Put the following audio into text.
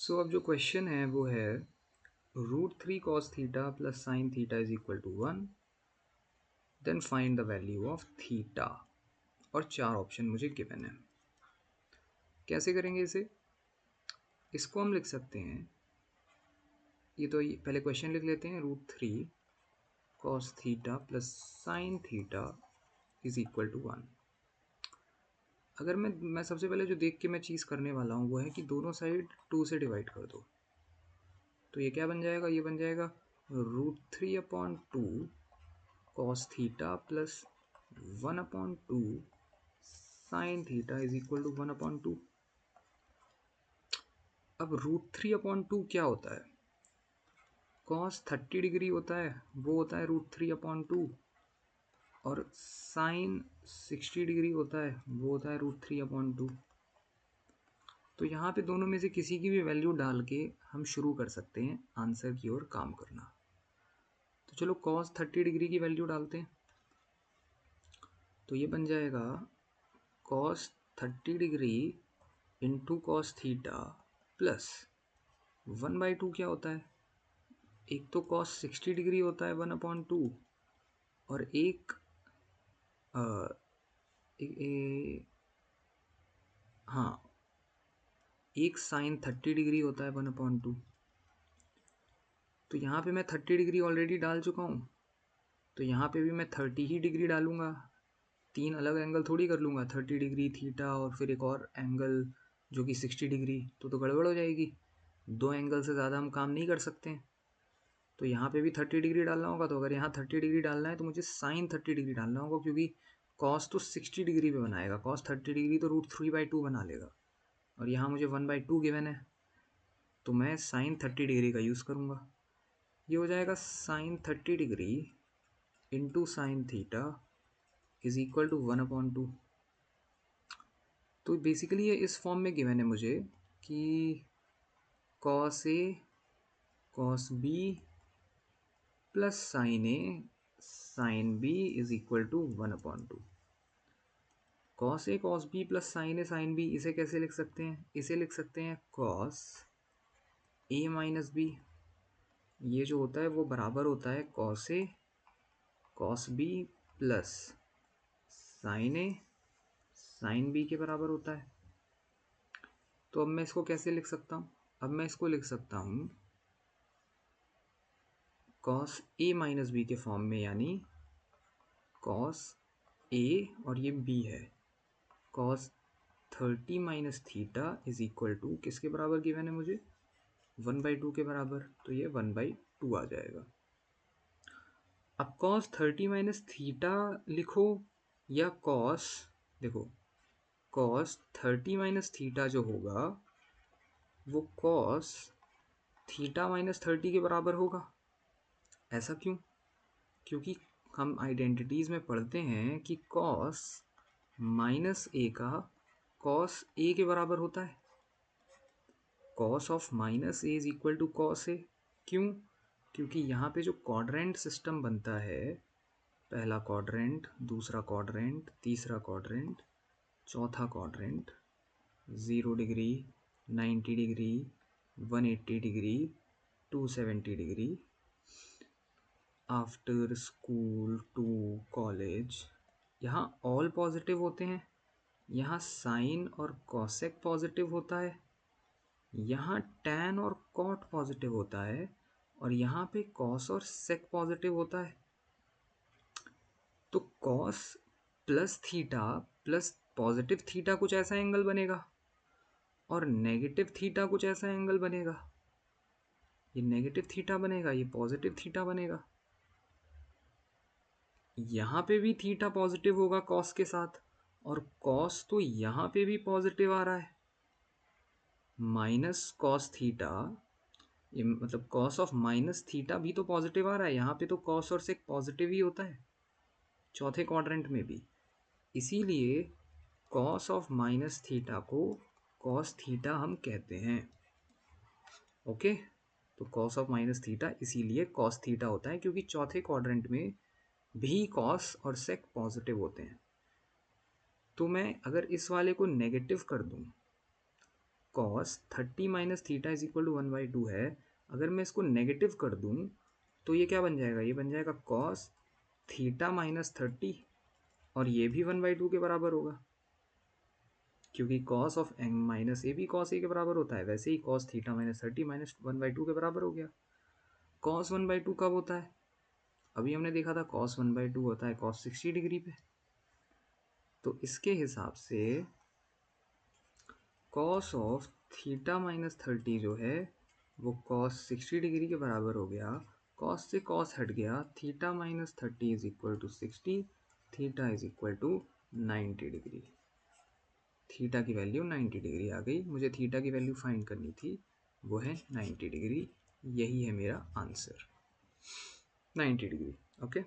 सो अब जो क्वेश्चन है वो है √3 cos theta plus sine theta is equal to 1, then find the value of theta. और 4 ऑप्शन मुझे गिवन है। कैसे करेंगे इसे? इसको हम लिख सकते हैं, ये पहले क्वेश्चन लिख लेते हैं। √3 cos theta plus sine theta is equal to 1। अगर मैं सबसे पहले जो देख के मैं चीज़ करने वाला हूँ वो है कि दोनों साइड 2 से डिवाइड कर दो। तो ये क्या बन जाएगा? ये बन जाएगा √3/2 cos theta plus 1/2 sine theta is equal to 1/2। अब √3/2 क्या होता है? cos 30 डिग्री होता है, वो होता है √3/2, और साइन 60 डिग्री होता है, वो होता है √3/2। तो यहाँ पे दोनों में से किसी की भी वैल्यू डाल के हम शुरू कर सकते हैं आंसर की ओर काम करना। तो चलो cos 30 डिग्री की वैल्यू डालते हैं। तो ये बन जाएगा cos 30 degree into cos theta plus 1/2 क्या होता है? एक तो cos 60 डिग्री होता है 1/2, और एक हाँ, एक साइन 30 डिग्री होता है 1/2। तो यहाँ पे मैं 30 डिग्री ऑलरेडी डाल चुका हूँ, तो यहाँ पे भी मैं 30 ही डिग्री डालूँगा। 3 अलग एंगल थोड़ी कर लूँगा, 30 डिग्री थीटा और फिर एक और एंगल जो कि 60 डिग्री, तो गड़बड़ हो जाएगी। 2 एंगल से ज़्यादा हम काम नहीं कर सकते हैं। तो यहाँ पे भी 30 डिग्री डालना होगा। तो अगर यहाँ 30 डिग्री डालना है तो मुझे साइन 30 डिग्री डालना होगा, क्योंकि कॉस तो 60 डिग्री पे बनाएगा। कॉस 30 डिग्री तो √3/2 बना लेगा, और यहाँ मुझे 1/2 गिवन है, तो मैं साइन 30 डिग्री का यूज़ करूँगा। ये हो जाएगा sine 30 degree into sine theta is equal to 1/2। तो बेसिकली ये इस फॉर्म में गिवन है मुझे कि cos A cos B plus sine A sine B is equal to 1/2। Cos A cos B plus sine A sine B, इसे कैसे लिख सकते हैं? इसे लिख सकते हैं कॉस ए माइनस बी। ये जो होता है वो बराबर होता है cos A cos B plus sine A sine B के बराबर होता है। तो अब मैं इसको कैसे लिख सकता हूँ? अब मैं इसको लिख सकता हूँ कॉस ए माइनस बी के फॉर्म में, यानी कॉस ए और ये बी है, cos 30 minus theta is equal to किसके बराबर गिवन है मुझे? 1/2 के बराबर। तो ये 1/2 आ जाएगा। अब कॉस 30 माइनस थीटा लिखो या कॉस, देखो कॉस 30 माइनस थीटा जो होगा वो कॉस थीटा माइनस 30 के बराबर होगा। ऐसा क्यों? क्योंकि हम आइडेंटिटीज़ में पढ़ते हैं कि कॉस माइनस ए का कॉस ए के बराबर होता है। Cos of minus a is equal to cos a. क्यों? क्योंकि यहाँ पे जो क्वाड्रेंट सिस्टम बनता है, पहला क्वाड्रेंट, दूसरा क्वाड्रेंट, तीसरा क्वाड्रेंट, चौथा quadrant, 0 degree, 90 degree, 180 degree, 270 degree, after school to college, यहाँ ऑल पॉजिटिव होते हैं। यहाँ साइन और कॉसेक पॉजिटिव होता है, यहाँ टैन और कॉट पॉजिटिव होता है, और यहाँ पे कॉस और सेक पॉजिटिव होता है। तो cos plus theta plus positive theta कुछ ऐसा एंगल बनेगा, और नेगेटिव थीटा कुछ ऐसा एंगल बनेगा। ये नेगेटिव थीटा बनेगा, ये पॉजिटिव थीटा बनेगा। यहाँ पे भी थीटा पॉजिटिव होगा कॉस के साथ, और कॉस तो यहाँ पे भी पॉजिटिव आ रहा है। माइनस कॉस थीटा, ये मतलब कॉस ऑफ माइनस थीटा भी तो पॉजिटिव आ रहा है। यहाँ पे तो कॉस और सेक पॉजिटिव ही होता है, चौथे क्वाड्रेंट में भी। इसीलिए कॉस ऑफ माइनस थीटा को कॉस थीटा हम कहते हैं। ओके, तो कॉस ऑफ माइनस थीटा इसीलिए कॉस थीटा होता है, क्योंकि चौथे क्वाड्रेंट में भी कॉस और सेक पॉजिटिव होते हैं। तो मैं अगर इस वाले को नेगेटिव कर दूं cos 30 minus theta is equal to 1/2 है, अगर मैं इसको नेगेटिव कर दूं तो ये क्या बन जाएगा, ये बन जाएगा कॉस थीटा माइनस 30, और ये भी 1/2 के बराबर होगा, क्योंकि कॉस ऑफ एम माइनस ए भी कॉस ए के बराबर होता है, वैसे ही कॉस थीटा माइनस 30 माइनस 1/2 के बराबर हो गया। कॉस 1/2 कब होता है, अभी हमने देखा था कॉस 1/2 होता है कॉस 60 डिग्री पे, तो इसके हिसाब से कॉस ऑफ थीटा माइनस 30 जो है वो कॉस 60 डिग्री के बराबर हो गया। कॉस से कॉस हट गया, theta minus 30 is equal to 60, theta is equal to 90 degree. Theta की वैल्यू 90 डिग्री आ गई, मुझे थीटा की वैल्यू फाइंड करनी थी, वो है 90 डिग्री, यही है मेरा आंसर 90 डिग्री। ओके।